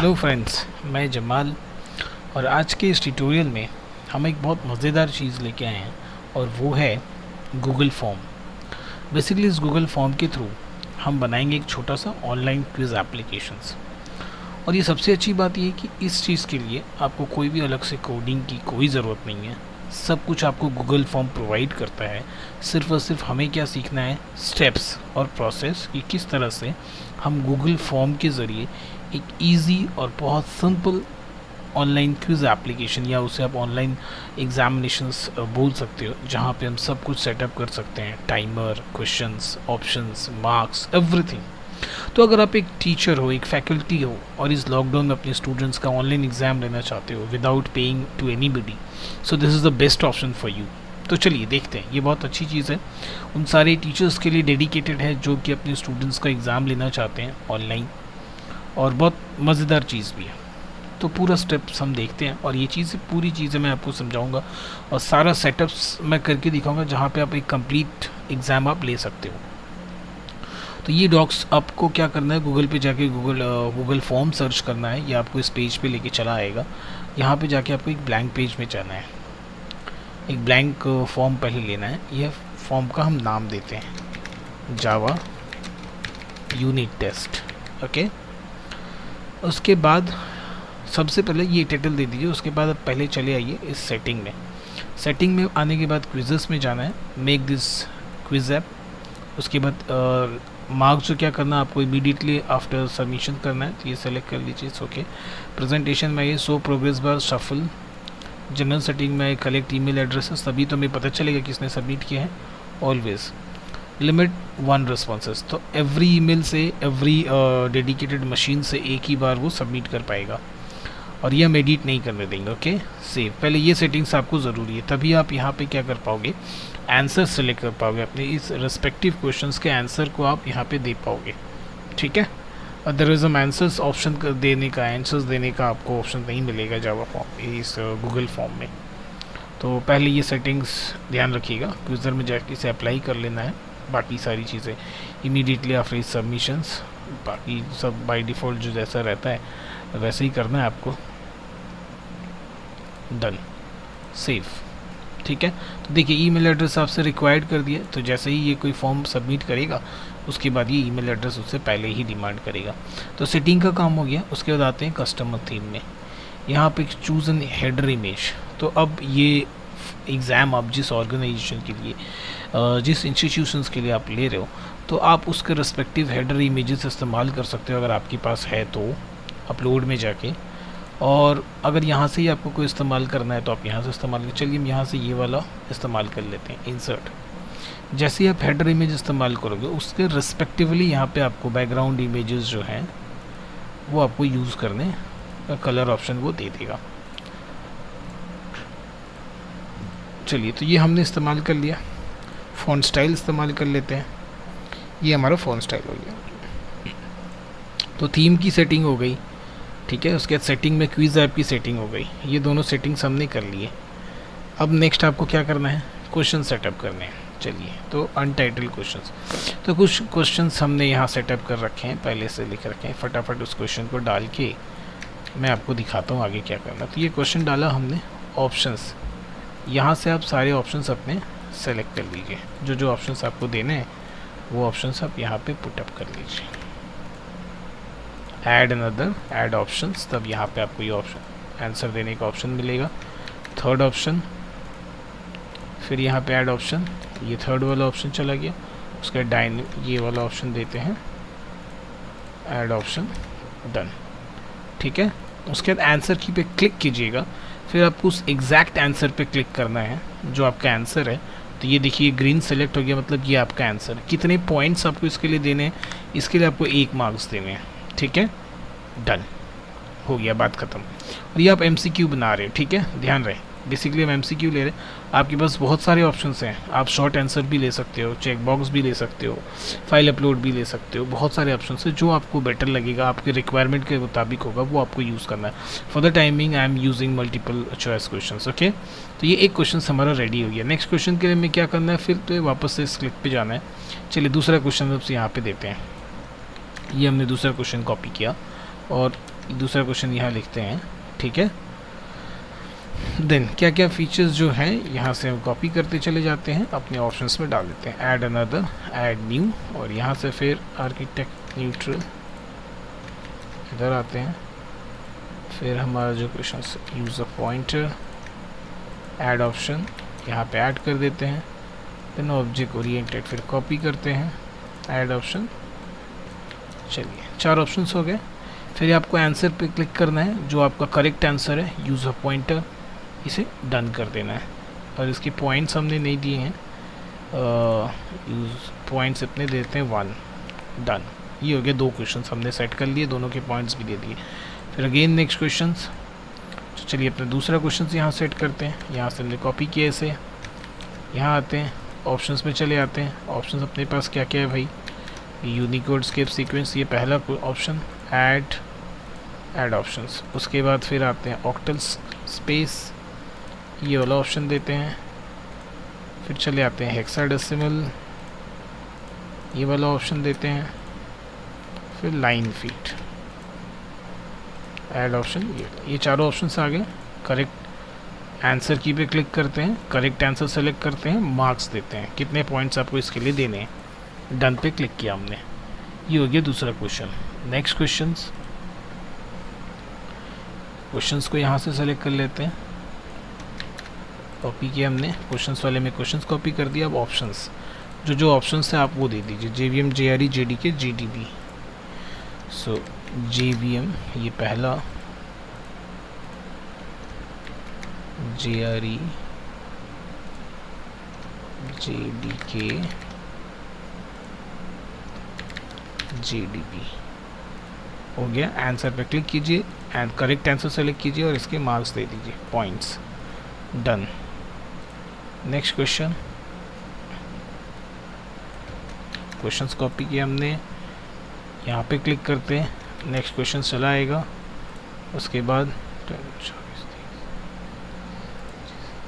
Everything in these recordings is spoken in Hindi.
हेलो फ्रेंड्स, मैं जमाल और आज के इस ट्यूटोरियल में हम एक बहुत मज़ेदार चीज़ लेके आए हैं और वो है गूगल फॉर्म। बेसिकली इस गूगल फॉर्म के थ्रू हम बनाएंगे एक छोटा सा ऑनलाइन क्विज़ एप्लीकेशंस। और ये सबसे अच्छी बात ये है कि इस चीज़ के लिए आपको कोई भी अलग से कोडिंग की कोई ज़रूरत नहीं है। सब कुछ आपको गूगल फॉर्म प्रोवाइड करता है। सिर्फ और सिर्फ हमें क्या सीखना है, स्टेप्स और प्रोसेस कि किस तरह से हम गूगल फॉर्म के ज़रिए एक इजी और बहुत सिंपल ऑनलाइन क्विज़ एप्लीकेशन, या उसे आप ऑनलाइन एग्जामिनेशंस बोल सकते हो, जहाँ पे हम सब कुछ सेटअप कर सकते हैं, timer, questions, options, marks, everything. तो अगर आप एक टीचर हो, एक फैकल्टी हो और इस लॉकडाउन में अपने स्टूडेंट्स का ऑनलाइन एग्ज़ाम लेना चाहते हो without paying to anybody, so this is the best option for you. तो चलिए देखते हैं, ये बहुत अच्छी चीज़ है उन सारे टीचर्स के लिए डेडिकेटेड है जो कि अपने स्टूडेंट्स का एग्ज़ाम लेना चाहते हैं ऑनलाइन, और बहुत मज़ेदार चीज़ भी है। तो पूरा स्टेप्स हम देखते हैं और ये चीज़ें, पूरी चीज़ें मैं आपको समझाऊंगा और सारा सेटअप्स मैं करके दिखाऊंगा जहाँ पे आप एक कंप्लीट एग्ज़ाम आप ले सकते हो। तो ये डॉक्स आपको क्या करना है, गूगल पे जाके गूगल फॉर्म सर्च करना है, या आपको इस पेज पे लेके चला आएगा। यहाँ पे जाके आपको एक ब्लैंक पेज में जाना है, एक ब्लैंक फॉर्म पहले लेना है। यह फॉर्म का हम नाम देते हैं जावा यूनिट टेस्ट। ओके, उसके बाद सबसे पहले ये टाइटल दे दीजिए। उसके बाद आप पहले चले आइए इस सेटिंग में। सेटिंग में आने के बाद क्विज़ेस में जाना है, मेक दिस क्विज़ ऐप। उसके बाद मार्क्स जो क्या करना है आपको इमीडिएटली आफ्टर सबमिशन करना है, तो ये सेलेक्ट कर लीजिए। ओके, प्रेजेंटेशन में ये show progress bar, shuffle. General setting में कलेक्ट ईमेल एड्रेसेस, तभी तो हमें पता चलेगा किसने सबमिट किया है। ऑलवेज लिमिट 1 रिस्पॉन्सेस, तो एवरी ईमेल से, एवरी डेडिकेटेड मशीन से एक ही बार वो सबमिट कर पाएगा, और ये हम एडिट नहीं करने देंगे। Okay, save. पहले ये सेटिंग्स आपको ज़रूरी है, तभी आप यहाँ पे क्या कर पाओगे, आंसर सेलेक्ट कर पाओगे, अपने इस रेस्पेक्टिव क्वेश्चंस के आंसर को आप यहाँ पे दे पाओगे। ठीक है, अदरवाइज आंसर्स ऑप्शन देने का, आंसर्स देने का आपको ऑप्शन नहीं मिलेगा जावा फॉर्म, इस गूगल फॉर्म में। तो पहले ये सेटिंग्स ध्यान रखिएगा, क्विज़र में जाके इसे अप्लाई कर लेना है। बाकी सारी चीज़ें इमीडिएटली आफ्टर इस सबमिशंस, बाकी सब बाय डिफ़ॉल्ट जो जैसा रहता है वैसे ही करना है आपको। Done, save. ठीक है, तो देखिए ईमेल एड्रेस आपसे रिक्वायर्ड कर दिया, तो जैसे ही ये कोई फॉर्म सबमिट करेगा उसके बाद ये ईमेल एड्रेस उससे पहले ही डिमांड करेगा। तो सेटिंग का काम हो गया। उसके बाद आते हैं कस्टमर थीम में। यहाँ पे चूज़ एन हेडर इमेज। तो अब ये एग्ज़ाम आप जिस ऑर्गेनाइजेशन के लिए, जिस इंस्टीट्यूशंस के लिए आप ले रहे हो, तो आप उसके रिस्पेक्टिव हेडर इमेजेस इस्तेमाल कर सकते हो अगर आपके पास है तो, अपलोड में जाके। और अगर यहाँ से ही आपको कोई इस्तेमाल करना है तो आप यहाँ से इस्तेमाल कर, चलिए हम यहाँ से ये वाला इस्तेमाल कर लेते हैं, इंसर्ट। जैसे ही आप हेडर इमेज इस्तेमाल करोगे उसके रिस्पेक्टिवली यहाँ पे आपको बैकग्राउंड इमेजेस जो हैं वो आपको यूज़ करने का कलर ऑप्शन वो दे देगा। चलिए, तो ये हमने इस्तेमाल कर लिया। फ़ॉन्ट स्टाइल इस्तेमाल कर लेते हैं, ये हमारा फ़ॉन्ट स्टाइल हो गया। तो थीम की सेटिंग हो गई, ठीक है। उसके बाद सेटिंग में क्विज़ ऐप की सेटिंग हो गई। ये दोनों सेटिंग्स हमने कर लिए। अब नेक्स्ट आपको क्या करना है, क्वेश्चन सेटअप करने हैं। चलिए, तो अनटाइटल्ड क्वेश्चंस, तो कुछ क्वेश्चंस हमने यहाँ सेटअप कर रखे हैं, पहले से लिख रखे हैं। फटाफट उस क्वेश्चन को डाल के मैं आपको दिखाता हूँ आगे क्या करना। तो ये क्वेश्चन डाला हमने, ऑप्शंस, यहाँ से आप सारे ऑप्शंस अपने सेलेक्ट कर लीजिए। जो जो ऑप्शंस आपको देने हैं वो ऑप्शंस आप यहाँ पे पुटअप कर लीजिए। ऐड अनदर, ऐड ऑप्शंस, तब यहाँ पे आपको ये ऑप्शन आंसर देने का ऑप्शन मिलेगा। थर्ड ऑप्शन, फिर यहाँ पे ऐड ऑप्शन, ये थर्ड वाला ऑप्शन चला गया। उसका ये वाला ऑप्शन देते हैं, ऐड ऑप्शन, डन। ठीक है, उसके बाद आंसर की पे क्लिक कीजिएगा। फिर आपको उस एग्जैक्ट आंसर पे क्लिक करना है जो आपका आंसर है। तो ये देखिए ग्रीन सेलेक्ट हो गया, मतलब ये आपका आंसर है। कितने पॉइंट्स आपको इसके लिए देने हैं, इसके लिए आपको 1 मार्क्स देने हैं। ठीक है, डन, हो गया, बात ख़त्म। और ये आप MCQ बना रहे हो, ठीक है, ध्यान रहे। बेसिकली हम MCQ ले रहे हैं, आपके पास बहुत सारे ऑप्शंस हैं। आप शॉर्ट आंसर भी ले सकते हो, चेक बॉक्स भी ले सकते हो, फाइल अपलोड भी ले सकते हो, बहुत सारे ऑप्शंस हैं। जो आपको बेटर लगेगा, आपके रिक्वायरमेंट के मुताबिक होगा, वो आपको यूज़ करना है। For the timing I am using multiple choice question. Okay, तो ये एक क्वेश्चन हमारा रेडी हो गया। नेक्स्ट क्वेश्चन के लिए हमें क्या करना है, फिर तो वापस से इस क्लिक पर जाना है। चलिए, दूसरा क्वेश्चन सबसे यहाँ पर देते हैं। ये हमने दूसरा क्वेश्चन कॉपी किया और दूसरा क्वेश्चन यहाँ लिखते हैं, ठीक है। देन क्या क्या फीचर्स जो हैं यहाँ से हम कॉपी करते चले जाते हैं, अपने ऑप्शंस में डाल देते हैं, ऐड अनदर, ऐड न्यू, और यहाँ से फिर आर्किटेक्ट न्यूट्रल इधर आते हैं। फिर हमारा जो question use a pointer, add option, यहाँ पे ऐड कर देते हैं। देन ऑब्जेक्ट ओरिएंटेड फिर कॉपी करते हैं, ऐड ऑप्शन। चलिए 4 ऑप्शंस हो गए। फिर आपको आंसर पे क्लिक करना है, जो आपका करेक्ट आंसर है, यूज़ अ पॉइंटर, इसे डन कर देना है। और इसके पॉइंट्स हमने नहीं दिए हैं, यूज़ पॉइंट्स अपने देते हैं 1, डन। ये हो गया 2 क्वेश्चंस हमने सेट कर लिए, दोनों के पॉइंट्स भी दे दिए। फिर अगेन नेक्स्ट क्वेश्चंस। तो चलिए अपना दूसरा क्वेश्चन यहाँ सेट करते हैं। यहाँ से हमने कॉपी किया इसे, यहाँ आते हैं, ऑप्शंस में चले आते हैं। ऑप्शंस अपने पास क्या क्या है भाई, यूनिकोड स्केप सीक्वेंस, ये पहला ऑप्शन, ऐड ऑप्शंस। उसके बाद फिर आते हैं ऑक्टल स्पेस, ये वाला ऑप्शन देते हैं। फिर चले आते हैं हेक्साडेसिमल, ये वाला ऑप्शन देते हैं। फिर लाइन फीट, ऐड ऑप्शन, ये चारों ऑप्शंस आ गए। करेक्ट आंसर की पे क्लिक करते हैं, करेक्ट आंसर सेलेक्ट करते हैं, मार्क्स देते हैं, कितने पॉइंट्स आपको इसके लिए देने हैं। डन पे क्लिक किया हमने, ये हो गया दूसरा क्वेश्चन। नेक्स्ट क्वेश्चंस को यहाँ से सेलेक्ट कर लेते हैं, कॉपी किया हमने, क्वेश्चंस वाले में क्वेश्चंस कॉपी कर दिया। अब ऑप्शंस, जो ऑप्शंस है आप वो दे दीजिए, JVM, JRE, JDK, GDB। सो JVM ये पहला, JRE, JDK, GDB हो गया। आंसर पे क्लिक कीजिए एंड करेक्ट आंसर सेलेक्ट कीजिए और इसके मार्क्स दे दीजिए, points, done. Next questions copy किया हमने, यहाँ पे क्लिक करते हैं, नेक्स्ट क्वेश्चन चला आएगा। उसके बाद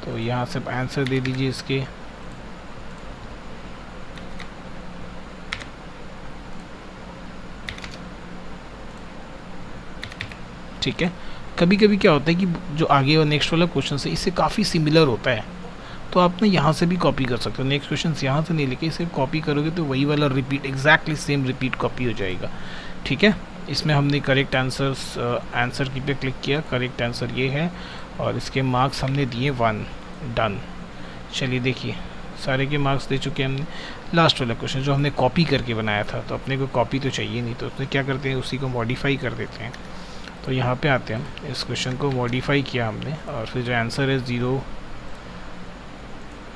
तो यहाँ से आंसर दे दीजिए इसके। ठीक है, कभी कभी क्या होता है कि जो आगे और नेक्स्ट वाला क्वेश्चन है इससे काफ़ी सिमिलर होता है, तो आप ना यहाँ से भी कॉपी कर सकते हो। नेक्स्ट क्वेश्चन यहाँ से नहीं लेके इसे कॉपी करोगे तो वही वाला repeat, exactly same repeat copy हो जाएगा। ठीक है, इसमें हमने करेक्ट आंसर की पे क्लिक किया, करेक्ट आंसर ये है और इसके मार्क्स हमने दिए 1, डन। चलिए देखिए सारे के मार्क्स दे चुके हैं हमने। लास्ट वाला क्वेश्चन जो हमने कॉपी करके बनाया था, तो अपने को कॉपी तो चाहिए नहीं, तो उसमें क्या करते हैं, उसी को मॉडिफाई कर देते हैं। तो यहाँ पे आते हैं, इस क्वेश्चन को मॉडिफाई किया हमने और फिर जो आंसर है 0,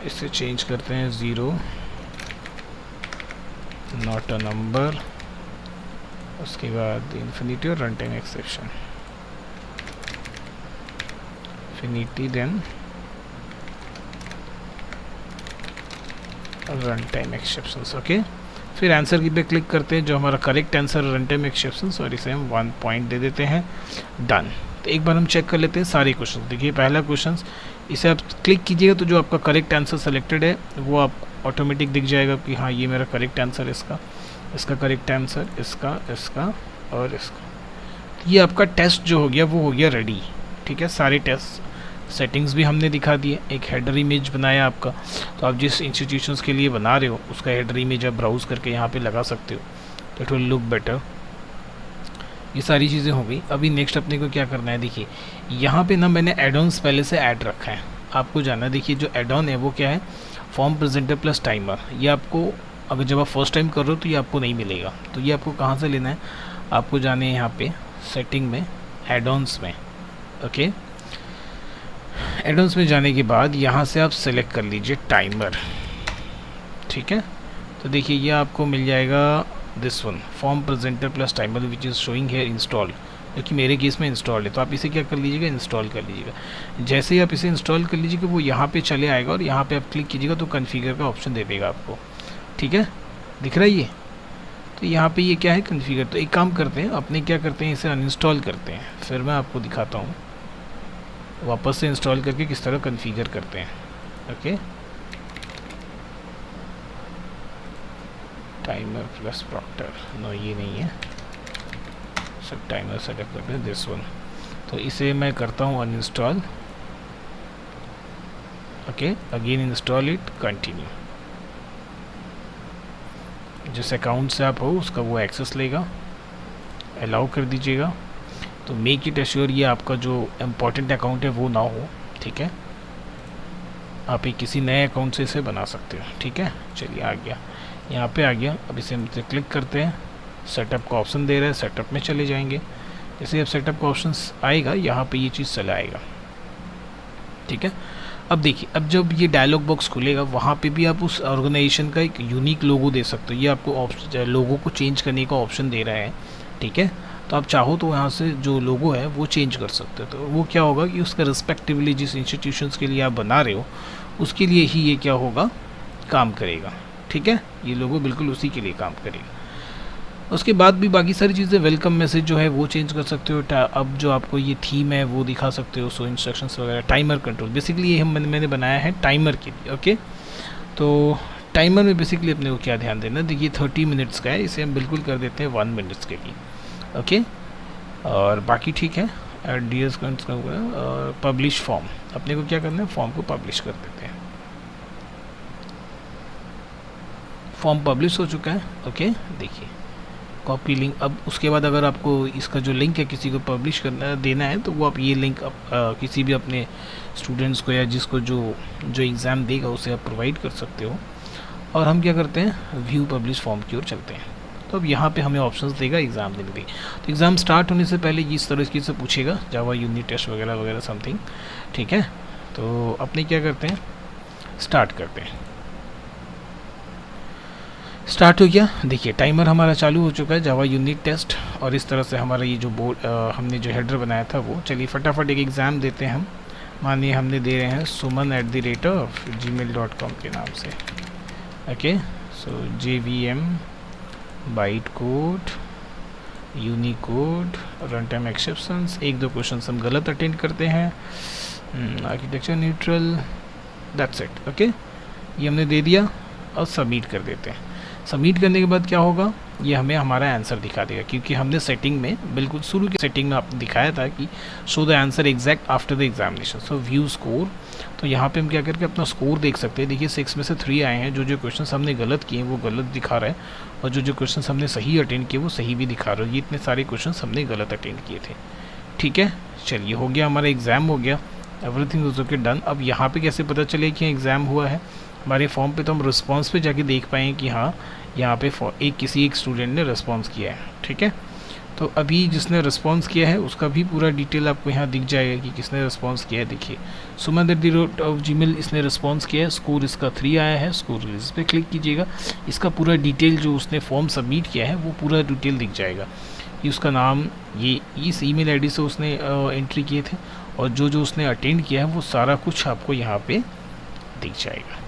इसे चेंज करते हैं 0 नॉट अ नंबर, उसके बाद इन्फिनिटी और run time exception, infinity then run time exceptions. Okay, फिर आंसर की पे क्लिक करते हैं, जो हमारा correct answer run time exceptions, और इसे हम 1 पॉइंट दे देते हैं, डन। तो एक बार हम चेक कर लेते हैं सारे क्वेश्चन। देखिए पहला क्वेश्चन, इसे आप क्लिक कीजिएगा तो जो आपका करेक्ट आंसर सेलेक्टेड है वो आप ऑटोमेटिक दिख जाएगा कि हाँ ये मेरा करेक्ट आंसर है, इसका करेक्ट आंसर, इसका और इसका। ये आपका टेस्ट जो हो गया वो हो गया रेडी। ठीक है, सारे टेस्ट सेटिंग्स भी हमने दिखा दिए, एक हेडर इमेज बनाया आपका, तो आप जिस इंस्टीट्यूशंस के लिए बना रहे हो उसका हेडर इमेज आप ब्राउज करके यहाँ पे लगा सकते हो, तो इट विल लुक बेटर। ये सारी चीज़ें हो गई। अभी नेक्स्ट अपने को क्या करना है, देखिए यहाँ पे ना मैंने एडॉन्स पहले से ऐड रखा है, आपको जाना है। देखिए जो एडॉन है वो क्या है, फॉर्म प्रेजेंटर प्लस टाइमर। ये आपको अगर जब आप फर्स्ट टाइम कर रहे हो तो ये आपको नहीं मिलेगा, तो ये आपको कहाँ से लेना है, आपको जाने हैं यहाँ पे सेटिंग में, एडॉन्स में। ओके, एडॉन्स में जाने के बाद यहाँ से आप सेलेक्ट कर लीजिए टाइमर। ठीक है, तो देखिए ये आपको मिल जाएगा this one, form presenter plus timer which is showing here install, जो कि मेरे केस में इंस्टॉल है। तो आप इसे क्या कर लीजिएगा, इंस्टॉल कर लीजिएगा। जैसे ही आप इसे इंस्टॉल कर लीजिएगा वो यहाँ पे चले आएगा और यहाँ पे आप क्लिक कीजिएगा तो कॉन्फ़िगर का ऑप्शन दे देगा आपको। ठीक है, दिख रहा है ये, तो यहाँ पे ये क्या है, कॉन्फ़िगर। तो एक काम करते हैं, अपने क्या करते हैं, इसे अनइंस्टॉल करते हैं, फिर मैं आपको दिखाता हूँ वापस से इंस्टॉल करके किस तरह कॉन्फ़िगर करते हैं। Okay, timer plus proctor, no ये नहीं है, सब टाइमर सेटअप करते हैं दिस वन। तो इसे मैं करता हूँ uninstall. Okay, again install it, continue. जिस अकाउंट से आप हो उसका वो एक्सेस लेगा, अलाउ कर दीजिएगा। तो मेक इट एश्योर ये आपका जो इम्पोर्टेंट अकाउंट है वो ना हो, ठीक है। आप एक किसी नए अकाउंट से इसे बना सकते हो, ठीक है। चलिए आ गया, यहाँ पे आ गया। अब इसे हम क्लिक करते हैं, सेटअप का ऑप्शन दे रहा है, सेटअप में चले जाएंगे। जैसे अब सेटअप का ऑप्शन आएगा यहाँ पे ये चीज़ चला आएगा, ठीक है। अब देखिए, अब जब ये डायलॉग बॉक्स खुलेगा वहाँ पे भी आप उस ऑर्गेनाइजेशन का एक यूनिक लोगो दे सकते हो। ये आपको ऑप्शन लोगो को चेंज करने का ऑप्शन दे रहा है, ठीक है। तो आप चाहो तो यहाँ से जो लोगो है वो चेंज कर सकते हो। तो वो क्या होगा कि उसका रिस्पेक्टिवली जिस इंस्टीट्यूशंस के लिए आप बना रहे हो उसके लिए ही ये क्या होगा, काम करेगा, ठीक है। ये लोगो बिल्कुल उसी के लिए काम करेगा। उसके बाद भी बाकी सारी चीज़ें, वेलकम मैसेज जो है वो चेंज कर सकते हो। अब जो आपको ये थीम है वो दिखा सकते हो, सो इंस्ट्रक्शंस वगैरह। टाइमर कंट्रोल, बेसिकली ये मैंने बनाया है टाइमर के लिए, ओके। तो टाइमर में बेसिकली अपने को क्या ध्यान देना, देखिए 30 मिनट्स का है, इसे हम बिल्कुल कर देते हैं 1 मिनट्स के लिए, ओके। और बाकी ठीक है। DS और पब्लिश फॉर्म, अपने को क्या करना है, फॉर्म को पब्लिश कर देते हैं। फॉर्म पब्लिश हो चुका है, ओके। देखिए कॉपी लिंक। अब उसके बाद अगर आपको इसका जो लिंक है किसी को पब्लिश करना देना है तो वो आप ये लिंक किसी भी अपने स्टूडेंट्स को या जिसको जो एग्ज़ाम देगा उसे आप प्रोवाइड कर सकते हो। और हम क्या करते हैं, व्यू पब्लिश फॉर्म की ओर चलते हैं। तो अब यहाँ पे हमें ऑप्शंस देगा एग्ज़ाम देने के। तो एग्ज़ाम स्टार्ट होने से पहले इस तरह की से पूछेगा, जावा यूनिट टेस्ट वगैरह वगैरह समथिंग, ठीक है। तो अपने क्या करते हैं, स्टार्ट करते हैं। स्टार्ट हो गया, देखिए टाइमर हमारा चालू हो चुका है, जावा यूनिट टेस्ट। और इस तरह से हमारा ये जो बोर्ड हमने जो हेडर बनाया था वो, चलिए फटाफट एक एग्ज़ाम देते हैं हम। मानिए हमने दे रहे हैं suman@gmail.com के नाम से, ओके। सो JVM byte code Unicode run time exceptions. 1-2 question हम गलत अटेंड करते हैं, architecture neutral, that's it, okay. ये हमने दे दिया और सबमिट कर देते हैं। सबमिट करने के बाद क्या होगा, ये हमें हमारा आंसर दिखा देगा, क्योंकि हमने सेटिंग में बिल्कुल शुरू की सेटिंग में आपने दिखाया था कि show the answer exact after the examination. So view score, तो यहाँ पे हम क्या करके अपना स्कोर देख सकते हैं। देखिए 6 में से 3 आए हैं। जो क्वेश्चन हमने गलत किए वो गलत दिखा रहा है, और जो क्वेश्चन हमने सही अटेंड किए वो सही भी दिखा रहा है। ये इतने सारे क्वेश्चन हमने गलत अटेंड किए थे, ठीक है। चलिए हो गया, हमारा एग्ज़ाम हो गया, एवरीथिंग इज ओके, डन। अब यहाँ पे कैसे पता चले कि एग्ज़ाम हुआ है, हमारे फॉर्म पे तो हम रिस्पॉन्स पे जाके देख पाएँ कि हाँ यहाँ पे किसी एक स्टूडेंट ने रिस्पॉन्स किया है, ठीक है। तो अभी जिसने रिस्पॉन्स किया है उसका भी पूरा डिटेल आपको यहाँ दिख जाएगा कि किसने रिस्पॉन्स किया है। देखिए suman@gmail इसने रिस्पॉन्स किया है, स्कोर इसका 3 आया है। स्कोर रिलीज पे क्लिक कीजिएगा, इसका पूरा डिटेल जो उसने फॉर्म सबमिट किया है वो पूरा डिटेल दिख जाएगा। ये उसका नाम, ये इस ईमेल आईडी से उसने एंट्री किए थे, और जो उसने अटेंड किया है वो सारा कुछ आपको यहाँ पे दिख जाएगा।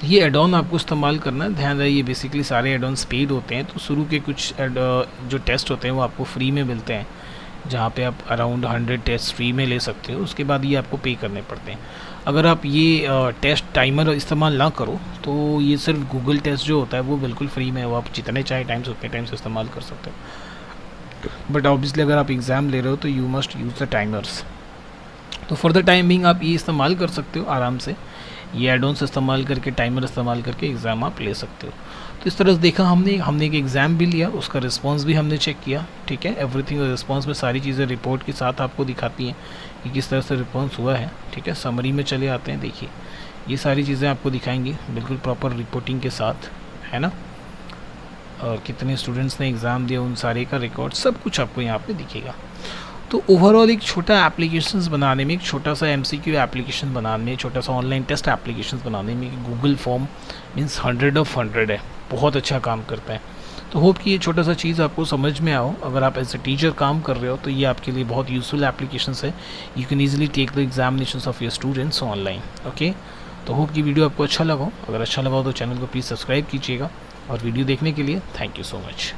ये एड ऑन आपको इस्तेमाल करना है, ध्यान रहे ये बेसिकली सारे एड ऑन्स पेड होते हैं। तो शुरू के कुछ जो टेस्ट होते हैं वो आपको फ्री में मिलते हैं, जहाँ पे आप अराउंड 100 टेस्ट फ्री में ले सकते हो। उसके बाद ये आपको पे करने पड़ते हैं। अगर आप ये टेस्ट टाइमर इस्तेमाल ना करो तो ये सिर्फ गूगल टेस्ट जो होता है वो बिल्कुल फ्री में है, वो आप जितने चाहे टाइम्स उतने टाइम्स इस्तेमाल कर सकते हो। बट ऑब्वियसली अगर आप एग्ज़ाम ले रहे हो तो you must use the timers. तो फॉर द टाइमिंग आप ये इस्तेमाल कर सकते हो आराम से, ये एडोन्स इस्तेमाल करके, टाइमर इस्तेमाल करके एग्ज़ाम आप ले सकते हो। तो इस तरह से देखा हमने एक एग्ज़ाम भी लिया, उसका रिस्पांस भी हमने चेक किया, ठीक है। एवरीथिंग रिस्पांस में सारी चीज़ें रिपोर्ट के साथ आपको दिखाती हैं कि किस तरह से रिस्पांस हुआ है, ठीक है। समरी में चले आते हैं, देखिए ये सारी चीज़ें आपको दिखाएंगी बिल्कुल प्रॉपर रिपोर्टिंग के साथ, है ना। और कितने स्टूडेंट्स ने एग्ज़ाम दिया उन सारे का रिकॉर्ड सब कुछ आपको यहाँ पर दिखेगा। तो ओवरऑल एक छोटा एप्लीकेशंस बनाने में, एक छोटा सा MCQ एप्लीकेशन बनाने में, छोटा सा ऑनलाइन टेस्ट एप्लीकेशंस बनाने में गूगल फॉर्म मीन्स 100 ऑफ 100 है, बहुत अच्छा काम करता है। तो होप कि ये छोटा सा चीज़ आपको समझ में आओ। अगर आप एज ए टीचर काम कर रहे हो तो ये आपके लिए बहुत यूज़फुल एप्लीकेशंस है। You can easily take the examinations of your students online, okay. तो होप कि वीडियो आपको अच्छा लगा हो। अगर अच्छा लगा हो तो चैनल को प्लीज़ सब्सक्राइब कीजिएगा, और वीडियो देखने के लिए थैंक यू सो मच।